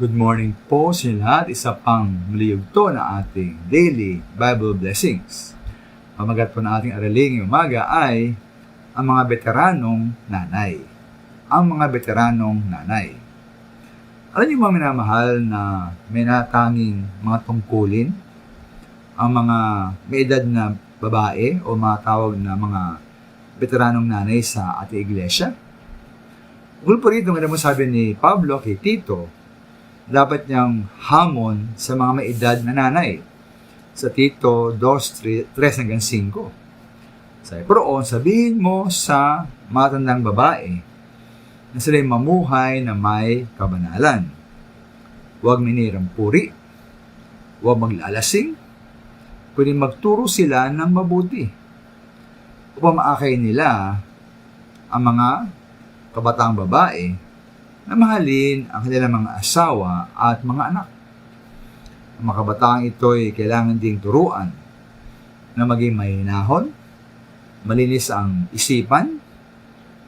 Good morning po sa inyo lahat. Isa pang maliyugto na ating daily Bible blessings. Pamagat po na ating araling ngayong umaga ay ang mga veteranong nanay. Ang mga veteranong nanay. Alam niyo mga minamahal na may natanging mga tungkulin ang mga may edad na babae o mga tawag na mga veteranong nanay sa ating iglesia? Ugol po rito, mo sabi ni Pablo kay Tito, dapat niyang hamon sa mga may edad na nanay. Sa Tito 2:3-5. Sa Proon, sabihin mo sa matandang babae na sila'y mamuhay na may kabanalan. Huwag minirang puri. Huwag maglalasing. Kundi magturo sila ng mabuti upang maakay nila ang mga kabataang babae na mahalin ang kanilang mga asawa at mga anak. Ang mga kabataang ito ay kailangan ding turuan na maging mahinahon, malinis ang isipan,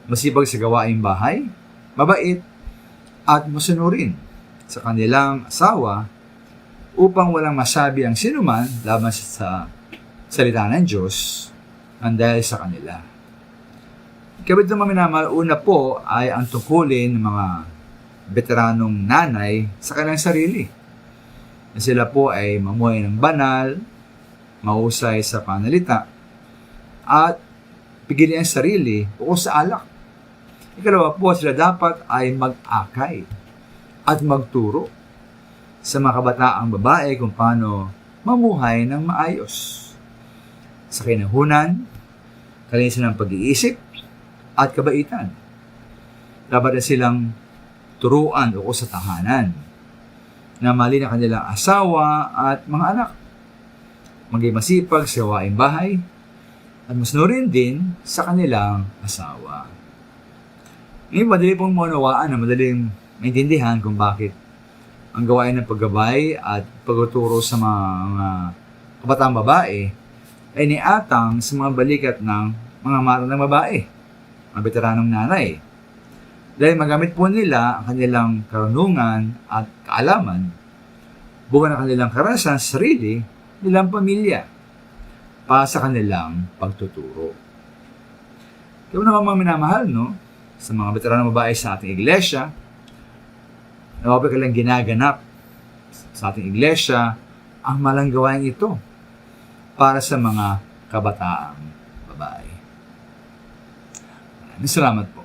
masipag sa gawaing bahay, mabait, at masunurin sa kanilang asawa upang walang masabi ang sinuman laban sa salita ng Diyos ang dahil sa kanila. Kapit naman minamahal, una po ay ang tungkulin ng mga veteranong nanay sa kanilang sarili. Na sila po ay mamuhay ng banal, mahusay sa panalita, at pigilin ang sarili o sa alak. Ikalawa po, sila dapat ay mag-akay at magturo sa mga kabataang babae kung paano mamuhay ng maayos. Sa kinahunan, kalinisan ng pag-iisip, at kabaitan. Dapat na silang turuan o sa tahanan na mali na kanilang asawa at mga anak. Maging masipag sa gawaing bahay at masunurin din sa kanilang asawa. Ngayon, madali pong maunawaan na madaling maintindihan kung bakit ang gawain ng paggabay at pagtuturo sa mga kabataang babae ay niatang sa mga balikat ng mga matandang babae, mga veteranong nanay. Dahil magamit po nila ang kanilang karunungan at kaalaman, buwan ang kanilang karanasan sa sarili nilang pamilya para sa kanilang pagtuturo. Kaya naman mga minamahal, no? Sa mga veteranong babae sa ating iglesia, nawapit ka lang ginaganap sa ating iglesia ang malang gawain ito para sa mga kabataang babae. Salamat po.